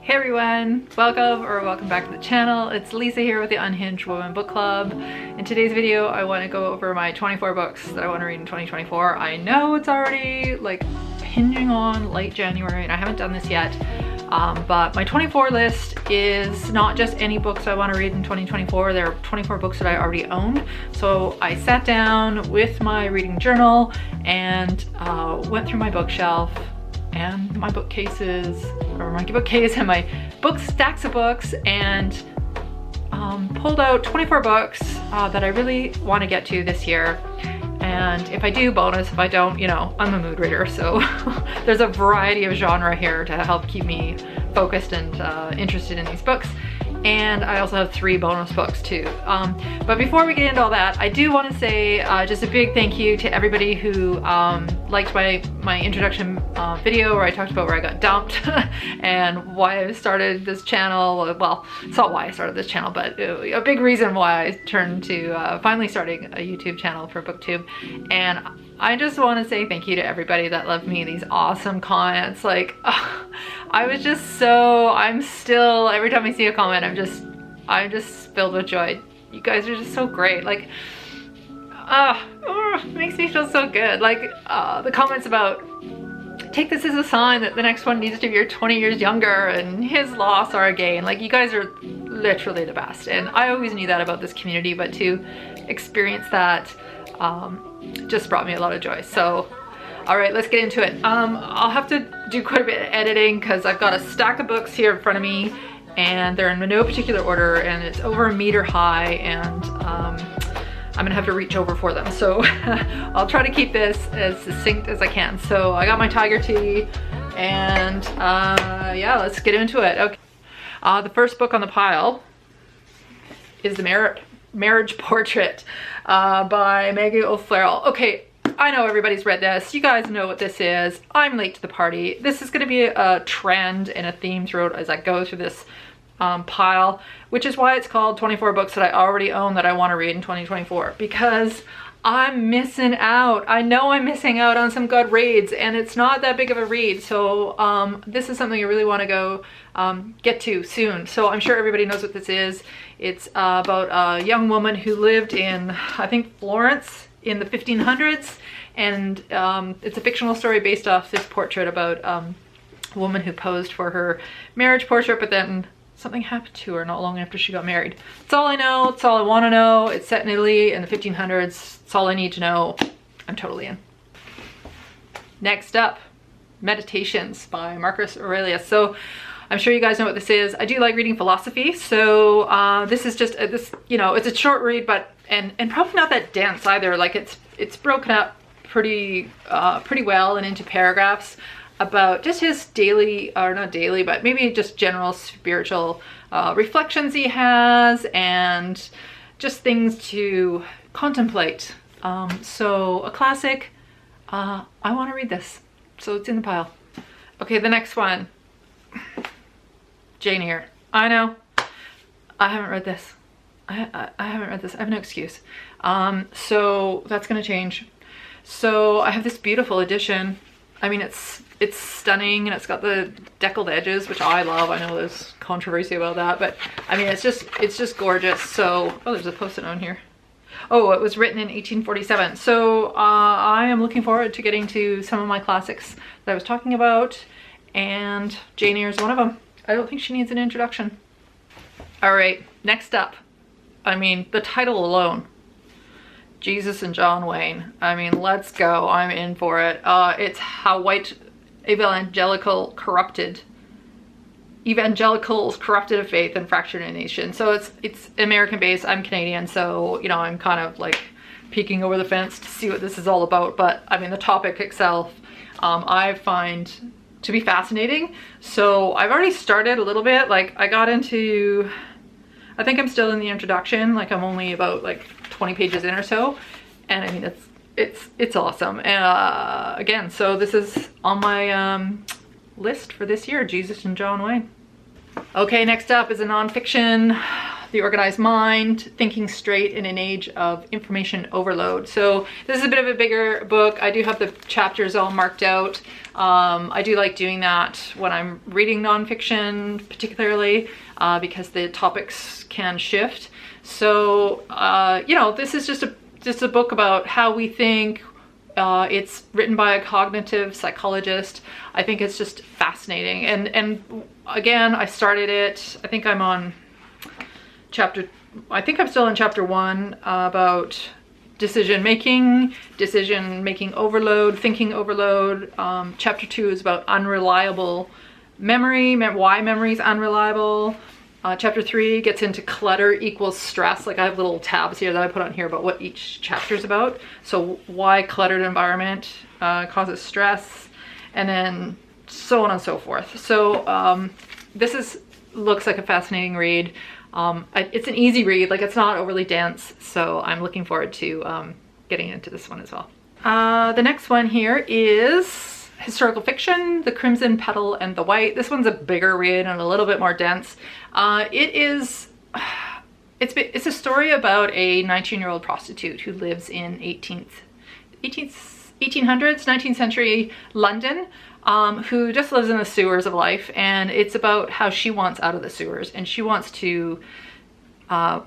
Hey everyone, welcome back to the channel. It's Lisa here with the Unhinged Woman Book Club. In today's video, I want to go over my 24 books that I want to read in 2024. I know it's already like hinging on late January and I haven't done this yet, but my 24 list is not just any books I want to read in 2024. There are 24 books that I already own. So I sat down with my reading journal and went through my bookshelf and my bookcases, or my bookcase and my stacks of books, and pulled out 24 books that I really want to get to this year. And if I do, bonus. If I don't, you know, I'm a mood reader, so there's a variety of genre here to help keep me focused and interested in these books. And I also have 3 bonus books too. But before we get into all that, I do want to say just a big thank you to everybody who liked my introduction video where I talked about where I got dumped and why I started this channel. Well, it's not why I started this channel, but a big reason why I turned to finally starting a YouTube channel for BookTube. And I just want to say thank you to everybody that left me these awesome comments. Like, I was just so, I'm still, every time I see a comment, I'm just filled with joy. You guys are just so great. Like, it makes me feel so good. Like, the comments about, take this as a sign that the next one needs to be 20 years younger and his loss are a gain. Like, you guys are literally the best. And I always knew that about this community, but to experience that, just brought me a lot of joy. So all right, let's get into it. I'll have to do quite a bit of editing because I've got a stack of books here in front of me and they're in no particular order and it's over 1 meter high, and I'm gonna have to reach over for them. So I'll try to keep this as succinct as I can. So I got my tiger tea and yeah, let's get into it. Okay. The first book on the pile is The Marriage Portrait by Maggie. Okay, I know everybody's read this. You guys know what this is. I'm late to the party. This is going to be a trend and a theme throughout as I go through this pile, which is why it's called 24 books that I already own that I want to read in 2024, because I'm missing out. I know I'm missing out on some good reads and it's not that big of a read. So this is something I really want to go get to soon. So I'm sure everybody knows what this is. It's about a young woman who lived in, I think, Florence in the 1500s. And it's a fictional story based off this portrait about a woman who posed for her marriage portrait, but then something happened to her not long after she got married. That's all I know. It's all I want to know. It's set in Italy in the 1500s. It's all I need to know. I'm totally in. Next up, Meditations by Marcus Aurelius. So I'm sure you guys know what this is. I do like reading philosophy. So this is just this, you know, it's a short read, but and probably not that dense either. Like it's broken up pretty well and into paragraphs about just his daily, or not daily, but maybe just general spiritual reflections he has and just things to contemplate. So a classic. I want to read this, so it's in the pile. Okay, the next one, Jane Eyre. I know, I haven't read this. I haven't read this. I have no excuse. So that's gonna change. So I have this beautiful edition. I mean, it's stunning and it's got the deckled edges, which I love. I know there's controversy about that, but I mean, it's just gorgeous. So, oh, there's a post-it note here. Oh, it was written in 1847. So I am looking forward to getting to some of my classics that I was talking about, and Jane Eyre is one of them. I don't think she needs an introduction. All right, next up. I mean, the title alone, Jesus and John Wayne. I mean, let's go. I'm in for it. It's how white evangelicals corrupted a faith and fractured a nation. So it's American based. I'm Canadian, so you know, I'm kind of like peeking over the fence to see what this is all about. But I mean, the topic itself, I find to be fascinating. So I've already started a little bit. Like I got into, I think I'm still in the introduction. Like I'm only about like 20 pages in or so, and I mean it's awesome. And again, so this is on my list for this year, Jesus and John Wayne. Okay, next up is a nonfiction. The Organized Mind, Thinking Straight in an Age of Information Overload. So this is a bit of a bigger book. I do have the chapters all marked out. I do like doing that when I'm reading nonfiction, particularly because the topics can shift. So, you know, this is just a book about how we think. It's written by a cognitive psychologist. I think it's just fascinating. And again, I started it, I think I'm on I'm still in chapter 1 about decision making overload, thinking overload. Chapter 2 is about unreliable memory, why memory is unreliable. Chapter 3 gets into clutter equals stress. Like I have little tabs here that I put on here about what each chapter is about. So why cluttered environment causes stress, and then so on and so forth. So this looks like a fascinating read. It's an easy read, like it's not overly dense. So I'm looking forward to getting into this one as well. The next one here is historical fiction, The Crimson Petal and the White. This one's a bigger read and a little bit more dense. It's a story about a 19-year-old prostitute who lives in 1800s, 19th century London, who just lives in the sewers of life. And it's about how she wants out of the sewers, and she wants to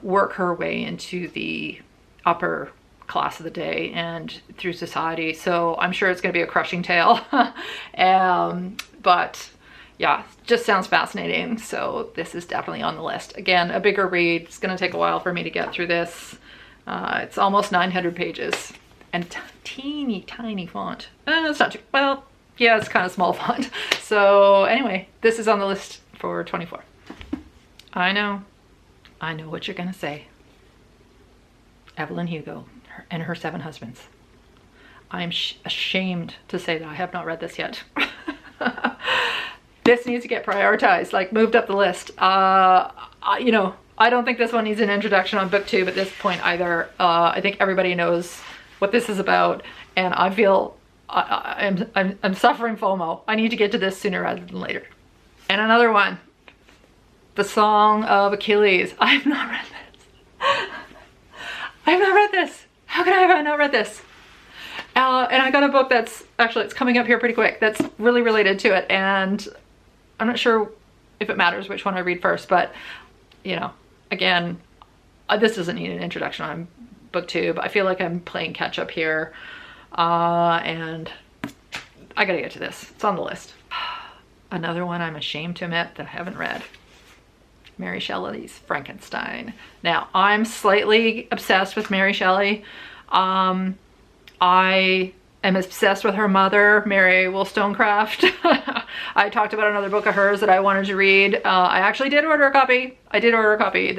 work her way into the upper class of the day and through society. So I'm sure it's going to be a crushing tale. But yeah, just sounds fascinating. So this is definitely on the list. Again, a bigger read. It's going to take a while for me to get through this. It's almost 900 pages and teeny tiny font. It's not too, well, yeah, it's kind of small font. So anyway, this is on the list for 24. I know what you're going to say. Evelyn Hugo and Her Seven Husbands. I'm ashamed to say that I have not read this yet. This needs to get prioritized, like moved up the list. You know, I don't think this one needs an introduction on booktube at this point either. I think everybody knows what this is about, and I feel I'm suffering FOMO. I need to get to this sooner rather than later. And another one, The Song of Achilles. I have not read this. I have not read this. How can I have not read this? And I got a book that's actually, it's coming up here pretty quick, that's really related to it. And I'm not sure if it matters which one I read first, but you know, again, this doesn't need an introduction on booktube. I feel like I'm playing catch up here. And I gotta get to this. It's on the list. Another one I'm ashamed to admit that I haven't read. Mary Shelley's Frankenstein. Now, I'm slightly obsessed with Mary Shelley. I am obsessed with her mother, Mary Wollstonecraft. I talked about another book of hers that I wanted to read. I actually did order a copy. I did order a copy.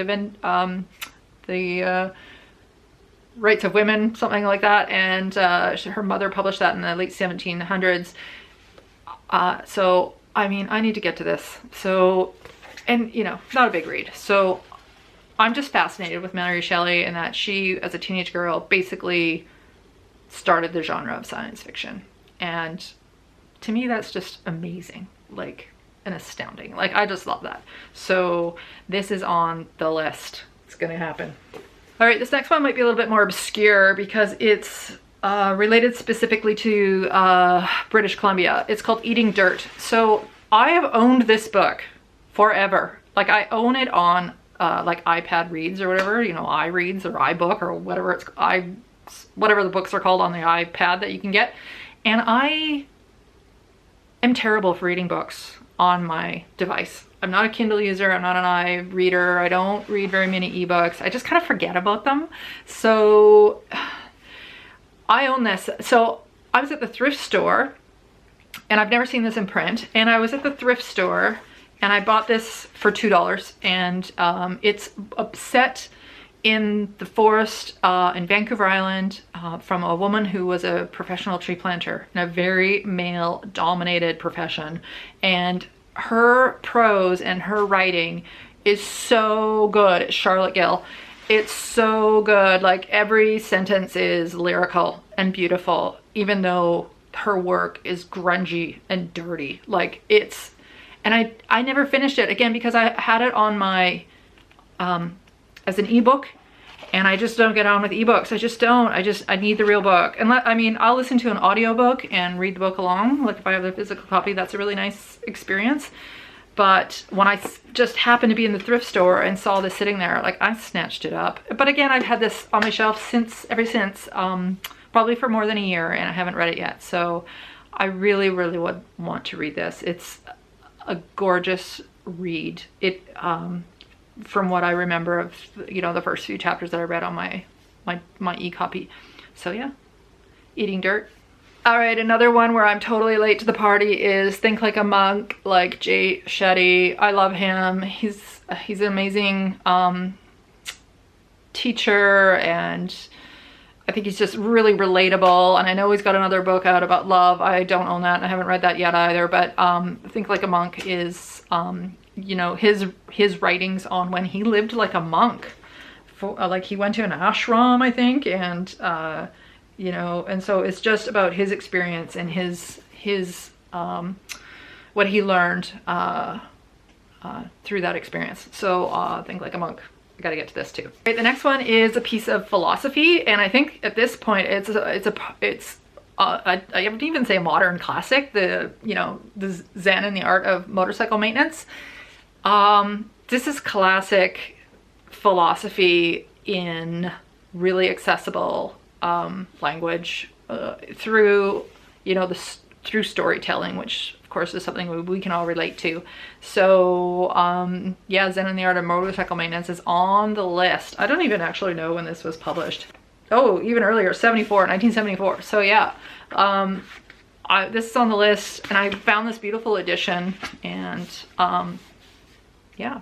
The Rights of Women, something like that. And her mother published that in the late 1700s. So, I mean, I need to get to this. So, and you know, not a big read. So I'm just fascinated with Mary Shelley, and that she, as a teenage girl, basically started the genre of science fiction. And to me, that's just amazing, like, and astounding. Like, I just love that. So this is on the list. It's gonna happen. All right, this next one might be a little bit more obscure because it's related specifically to British Columbia. It's called Eating Dirt. So I have owned this book forever. Like, I own it on like iPad Reads or whatever, you know, iReads or iBook or whatever it's, whatever the books are called on the iPad that you can get. And I am terrible for reading books on my device. I'm not a Kindle user. I'm not an iReader. I don't read very many ebooks. I just kind of forget about them. So I own this. So I was at the thrift store, and I've never seen this in print. And I was at the thrift store and I bought this for $2. And it's set in the forest in Vancouver Island from a woman who was a professional tree planter in a very male dominated profession. And her prose and her writing is so good. It's Charlotte Gill. It's so good. Like, every sentence is lyrical and beautiful, even though her work is grungy and dirty. Like, it's, and I never finished it, again, because I had it on my as an ebook, and I just don't get on with ebooks. I just don't. I need the real book. And I mean, I'll listen to an audiobook and read the book along. Like if I have the physical copy, that's a really nice experience. But when I just happened to be in the thrift store and saw this sitting there, like I snatched it up. But again, I've had this on my shelf ever since, probably for more than a year, and I haven't read it yet. So I really, really would want to read this. It's a gorgeous read. It, from what I remember of, you know, the first few chapters that I read on my e-copy. So yeah, Eating Dirt. All right, another one where I'm totally late to the party is Think Like a Monk, like Shetty. I love him. He's an amazing teacher, and I think he's just really relatable. And I know he's got another book out about love. I don't own that, and I haven't read that yet either. But Think Like a Monk is, you know, his writings on when he lived like a monk. Like he went to an ashram, I think, and you know, and so it's just about his experience and his what he learned through that experience. So Think Like a Monk. I gotta get to this too. Right, the next one is a piece of philosophy, and I think at this point it's I wouldn't even say a modern classic. The Zen and the Art of Motorcycle Maintenance. This is classic philosophy in really accessible language through, you know, through storytelling, which of course is something we can all relate to. So yeah, Zen and the Art of Motorcycle Maintenance is on the list. I don't even actually know when this was published. Oh, even earlier, 1974. So yeah, this is on the list, and I found this beautiful edition, and yeah,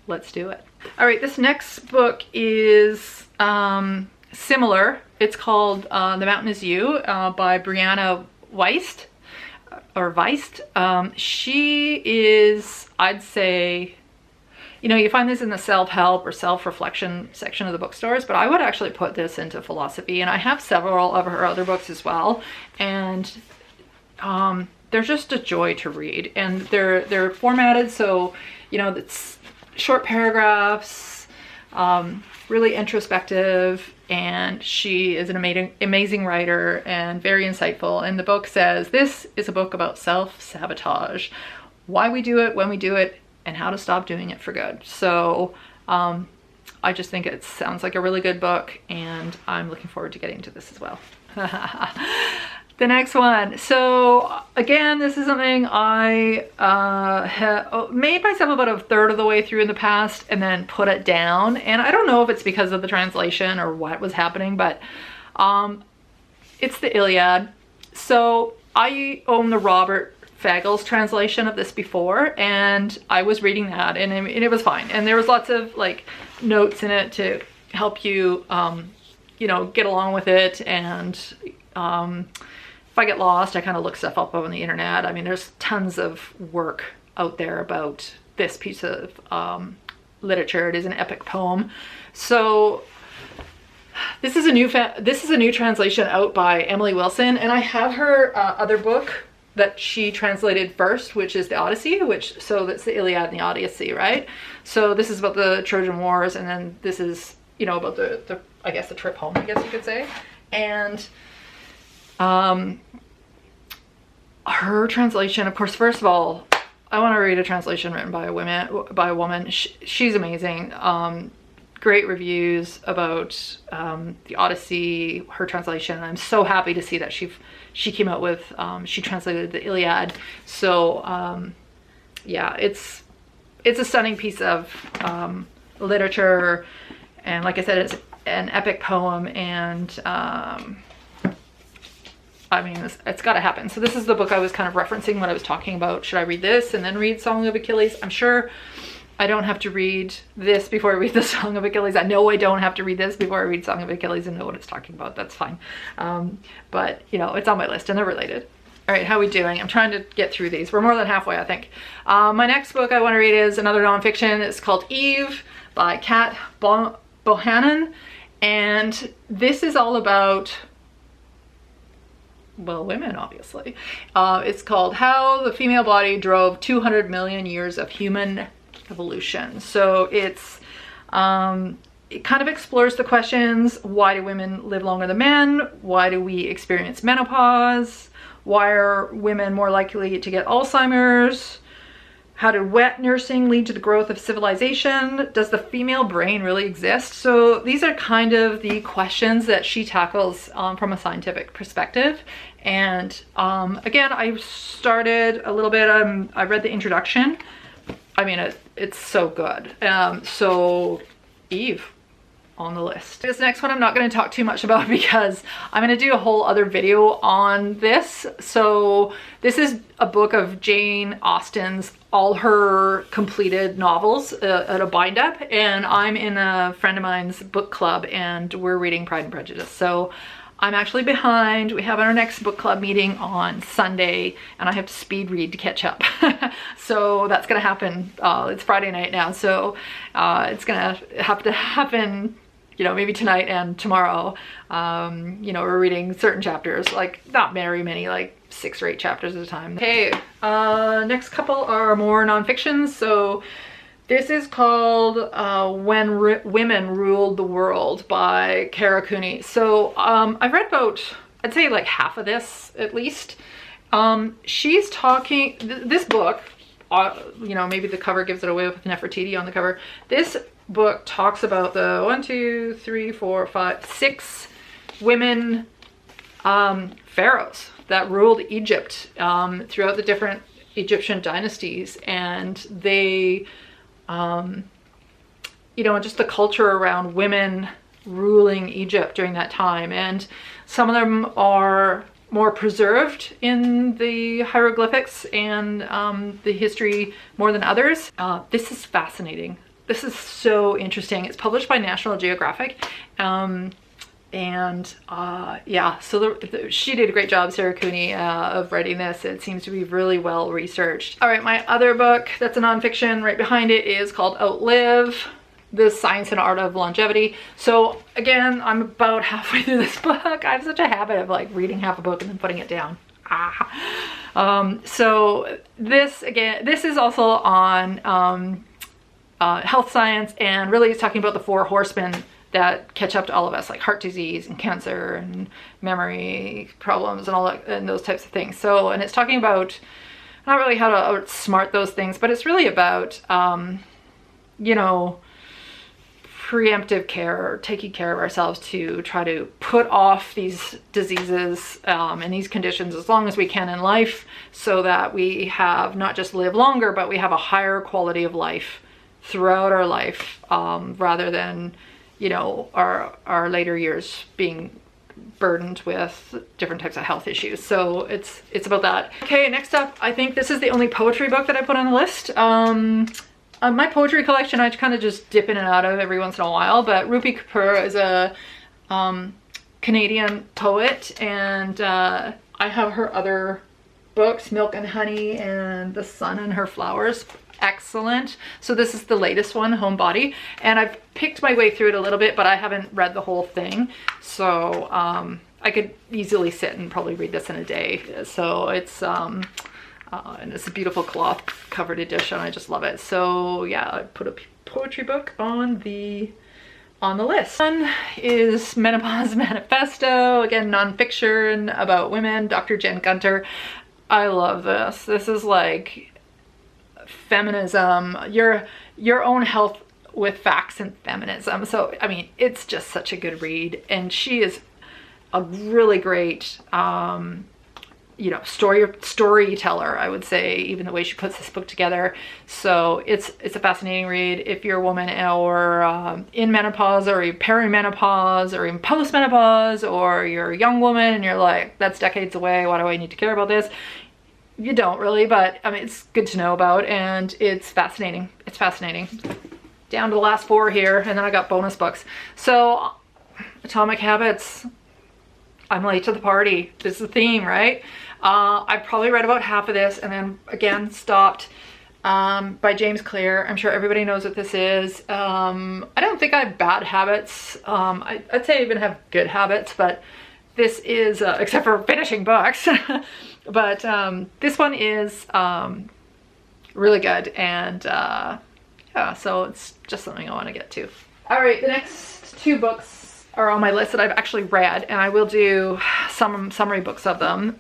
let's do it. All right, this next book is similar. It's called The Mountain Is You by Brianna Wiest, or Wiest. She is, I'd say, you know, you find this in the self-help or self-reflection section of the bookstores, but I would actually put this into philosophy, and I have several of her other books as well, and they're just a joy to read, and they're formatted so, you know, it's short paragraphs, really introspective, and she is an amazing writer and very insightful. And the book says this is a book about self-sabotage, why we do it, when we do it, and how to stop doing it for good. So I just think it sounds like a really good book, and I'm looking forward to getting to this as well. The next one. So again, this is something I made myself about a third of the way through in the past and then put it down. And I don't know if it's because of the translation or what was happening, but it's the Iliad. So I own the Robert Fagel's translation of this before, and I was reading that, and it was fine. And there was lots of like notes in it to help you, you know, get along with it. And if I get lost, I kind of look stuff up on the internet. I mean, there's tons of work out there about this piece of literature. It is an epic poem. So this is a new translation out by Emily Wilson, and I have her other book that she translated first, which is the Odyssey, so that's the Iliad and the Odyssey, right? So this is about the Trojan Wars, and then this is, you know, about the I guess the trip home, I guess you could say. And her translation, of course, first of all, I want to read a translation written by a woman. She's amazing. Great reviews about the Odyssey, her translation. I'm so happy to see that she came out with, she translated the Iliad. So yeah, it's a stunning piece of literature, and like I said, it's an epic poem, and I mean, it's got to happen. So this is the book I was kind of referencing when I was talking about, should I read this and then read Song of Achilles? I'm sure I don't have to read this before I read the Song of Achilles. I know I don't have to read this before I read Song of Achilles and know what it's talking about. That's fine. But, you know, it's on my list and they're related. All right, how are we doing? I'm trying to get through these. We're more than halfway, I think. My next book I want to read is another nonfiction. It's called Eve by Kat Bohannon. And this is all about, well, women, obviously. It's called How the Female Body Drove 200 Million Years of Human Evolution. So it's It kind of explores the questions: why do women live longer than men? Why do we experience menopause? Why are women more likely to get Alzheimer's? How did wet nursing lead to the growth of civilization? Does the female brain really exist? So these are kind of the questions that she tackles from a scientific perspective. And again, I started a little bit, I read the introduction. I mean, it's so good. So Eve on the list. This next one I'm not going to talk too much about because I'm going to do a whole other video on this. So this is a book of Jane Austen's, all her completed novels at a bind up, and I'm in a friend of mine's book club and we're reading Pride and Prejudice. So I'm actually behind. We have our next book club meeting on Sunday and I have to speed read to catch up. So that's gonna happen. It's Friday night now, so it's gonna have to happen, you know, maybe tonight and tomorrow. You know, we're reading certain chapters, like not very many, like 6 or 8 chapters at a time. Okay, next couple are more nonfiction. So this is called When Women Ruled the World by Cara Cooney. So I've read about, I'd say like half of this at least. She's talking, this book, you know, maybe the cover gives it away with Nefertiti on the cover. This book talks about the 6 women pharaohs that ruled Egypt throughout the different Egyptian dynasties, and they you know, just the culture around women ruling Egypt during that time. And some of them are more preserved in the hieroglyphics and the history more than others. This is fascinating. This is so interesting. It's published by National Geographic. Yeah, so she did a great job, Sarah Cooney, of writing this. It seems to be really well researched. All right, my other book that's a nonfiction right behind it is called Outlive: The Science and Art of Longevity. So again, I'm about halfway through this book. I have such a habit of like reading half a book and then putting it down. So this, again, this is also on health science, and really it's talking about the 4 horsemen that catch up to all of us, like heart disease and cancer and memory problems and all that, and those types of things. So, and it's talking about not really how to outsmart those things, but it's really about, you know, preemptive care, or taking care of ourselves to try to put off these diseases and these conditions as long as we can in life, so that we have not just live longer, but we have a higher quality of life throughout our life, rather than, you know, our later years being burdened with different types of health issues. So it's about that. Okay, next up, I think this is the only poetry book that I put on the list. My poetry collection, I kind of just dip in and out of every once in a while, but Rupi Kapoor is a Canadian poet, and I have her other books, Milk and Honey and The Sun and Her Flowers. Excellent. So this is the latest one, Homebody, and I've picked my way through it a little bit, but I haven't read the whole thing. So I could easily sit and probably read this in a day. So it's and it's a beautiful cloth covered edition. I just love it. So yeah, I put a poetry book on the list. One is Menopause Manifesto, again nonfiction about women, Dr. Jen Gunter. I love this. This is like feminism, your own health with facts and feminism. So I mean, it's just such a good read, and she is a really great you know, storyteller, I would say, even the way she puts this book together. So it's a fascinating read if you're a woman, or in menopause, or perimenopause, or in postmenopause, or you're a young woman and you're like, that's decades away, why do I need to care about this? You don't really, but I mean, it's good to know about, and it's fascinating. It's fascinating. Down to the last 4 here, and then I got bonus books. So Atomic Habits, I'm late to the party. This is the theme, right? I probably read about half of this and then again stopped. By James Clear. I'm sure everybody knows what this is. I don't think I have bad habits. I'd say I even have good habits, but this is, except for finishing books. But this one is really good, and yeah, so it's just something I want to get to. All right, the next 2 books are on my list that I've actually read, and I will do some summary books of them.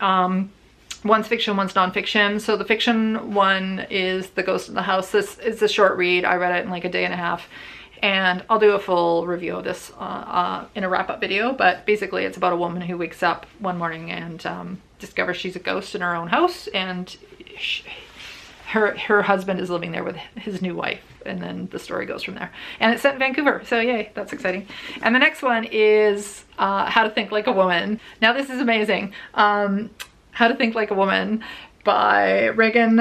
One's fiction, one's nonfiction. So the fiction one is The Ghost in the House. This is a short read. I read it in like a day and a half, and I'll do a full review of this in a wrap-up video. But basically it's about a woman who wakes up one morning and discovers she's a ghost in her own house, and her husband is living there with his new wife, and then the story goes from there. And it's set in Vancouver, so yay, that's exciting. And the next one is How to Think Like a Woman. Now this is amazing. How to Think Like a Woman by Regan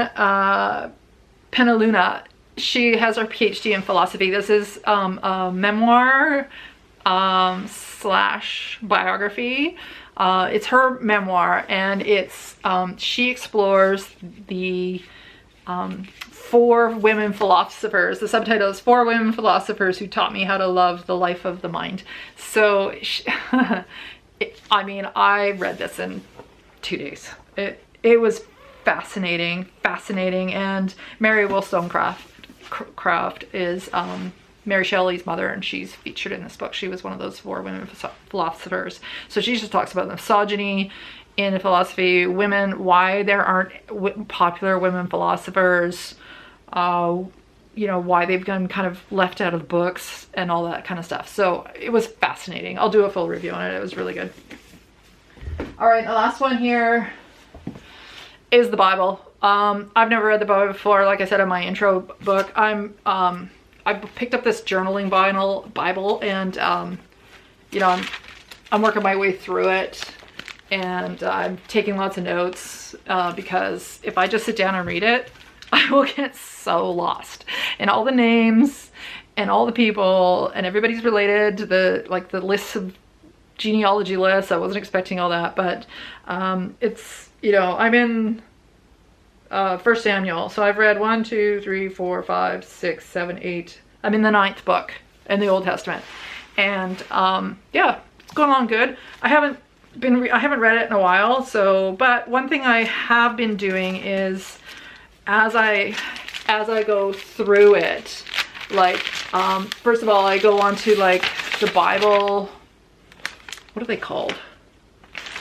Penaluna. She has her PhD in philosophy. This is a memoir slash biography. It's her memoir, and it's she explores the 4 women philosophers. The subtitle is 4 Women Philosophers Who Taught Me How to Love the Life of the Mind. So I mean, I read this in 2 days. It was fascinating, and Mary Wollstonecraft is Mary Shelley's mother, and she's featured in this book. She was one of those 4 women philosophers. So she just talks about the misogyny in philosophy, women, why there aren't popular women philosophers, you know, why they've been kind of left out of books and all that kind of stuff. So it was fascinating. I'll do a full review on it. It was really good. All right, the last one here is the Bible. I've never read the Bible before. Like I said in my intro book, I picked up this journaling Bible, and you know, I'm working my way through it, and I'm taking lots of notes because if I just sit down and read it, I will get so lost in all the names and all the people, and everybody's related to the lists of genealogy lists. I wasn't expecting all that, but it's, you know, I'm in 1 Samuel, so I've read 1, 2, 3, 4, 5, 6, 7, 8. I'm in the 9th book in the Old Testament, and yeah, it's going along good. I haven't read it in a while, so, but one thing I have been doing is as I go through it, like first of all, I go on to like the Bible, what are they called?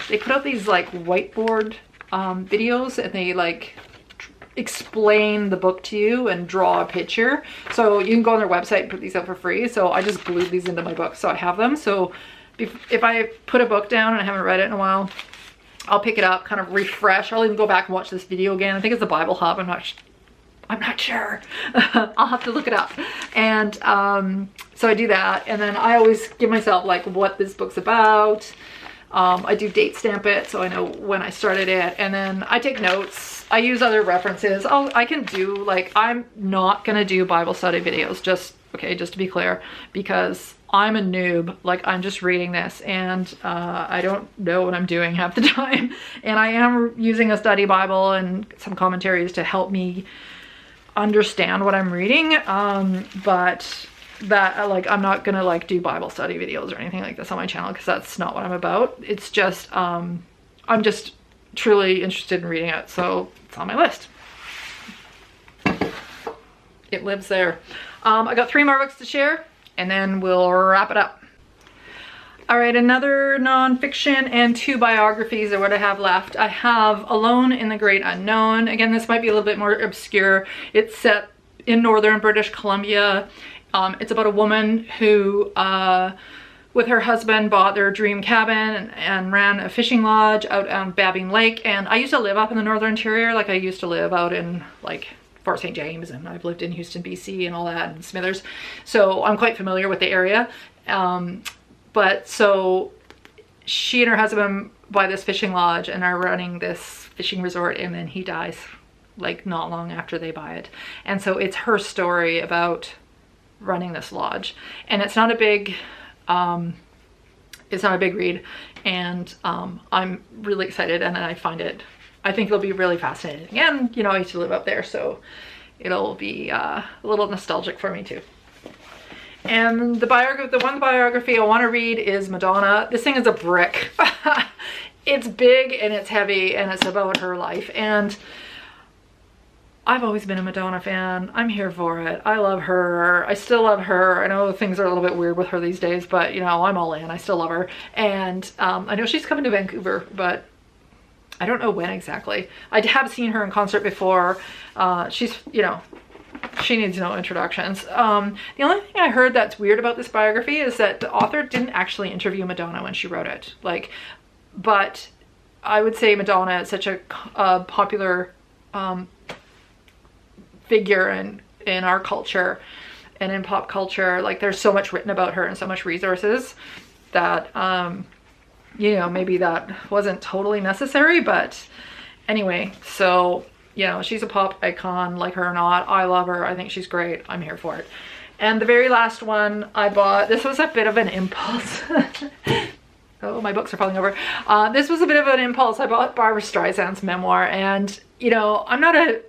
They put out these like whiteboard videos, and they like explain the book to you and draw a picture. So you can go on their website and put these out for free. So I just glued these into my book, so I have them. So if I put a book down and I haven't read it in a while, I'll pick it up, kind of refresh. I'll even go back and watch this video again. I think it's the Bible Hub. I'm not sure. I'll have to look it up. And so I do that, and then I always give myself like what this book's about. I do date stamp it, so I know when I started it, and then I take notes. I use other references. I can do, like, I'm not gonna do Bible study videos, just to be clear, because I'm a noob. Like, I'm just reading this, and I don't know what I'm doing half the time. And I am using a study Bible and some commentaries to help me understand what I'm reading, but that, like, I'm not gonna like do Bible study videos or anything like this on my channel, because that's not what I'm about. It's just I'm just truly interested in reading it, so it's on my list. It lives there. I got 3 more books to share, and then we'll wrap it up. All right, another nonfiction and 2 biographies are what I have left. I have Alone in the Great Unknown. Again, this might be a little bit more obscure. It's set in northern British Columbia. It's about a woman who, with her husband, bought their dream cabin and ran a fishing lodge out on Babbing Lake. And I used to live up in the Northern Interior. Like, I used to live out in, like, Fort St. James, and I've lived in Houston, BC and all that, and Smithers. So I'm quite familiar with the area. But so she and her husband buy this fishing lodge and are running this fishing resort, and then he dies, like, not long after they buy it. And so it's her story about running this lodge, and it's not a big read, and I'm really excited, and I think it'll be really fascinating. And, you know, I used to live up there, so it'll be a little nostalgic for me too. And the one biography I want to read is Madonna. This thing is a brick. It's big and it's heavy, and it's about her life, and I've always been a Madonna fan. I'm here for it. I love her. I still love her. I know things are a little bit weird with her these days, but you know, I'm all in. I still love her. And I know she's coming to Vancouver, but I don't know when exactly. I have seen her in concert before. She's, you know, she needs no introductions. The only thing I heard that's weird about this biography is that the author didn't actually interview Madonna when she wrote it. Like, but I would say Madonna is such a popular figure in our culture and in pop culture. Like, there's so much written about her and so much resources that you know, maybe that wasn't totally necessary. But anyway, so you know, she's a pop icon, like her or not. I love her. I think she's great. I'm here for it. And the very last one I bought, this was a bit of an impulse. Oh, my books are falling over. This was a bit of an impulse. I bought Barbra Streisand's memoir, and you know, I'm not a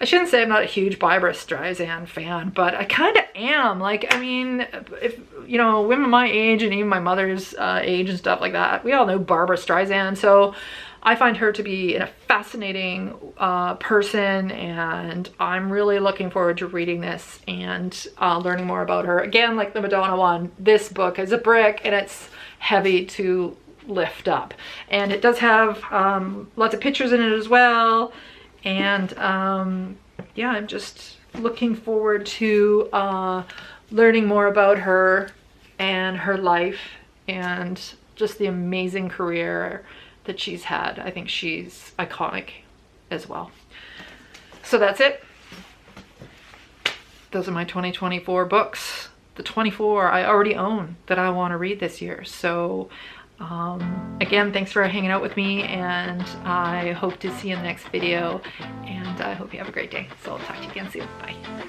I shouldn't say I'm not a huge Barbra Streisand fan, but I kind of am. Like, I mean, if, you know, women my age and even my mother's age and stuff like that, we all know Barbra Streisand. So I find her to be a fascinating person, and I'm really looking forward to reading this and learning more about her. Again, like the Madonna one, this book is a brick and it's heavy to lift up. And it does have lots of pictures in it as well. And yeah, I'm just looking forward to learning more about her and her life and just the amazing career that she's had. I think she's iconic as well. So that's it. Those are my 2024 books. The 24 I already own that I want to read this year. So again, thanks for hanging out with me, and I hope to see you in the next video, and I hope you have a great day. So I'll talk to you again soon. Bye.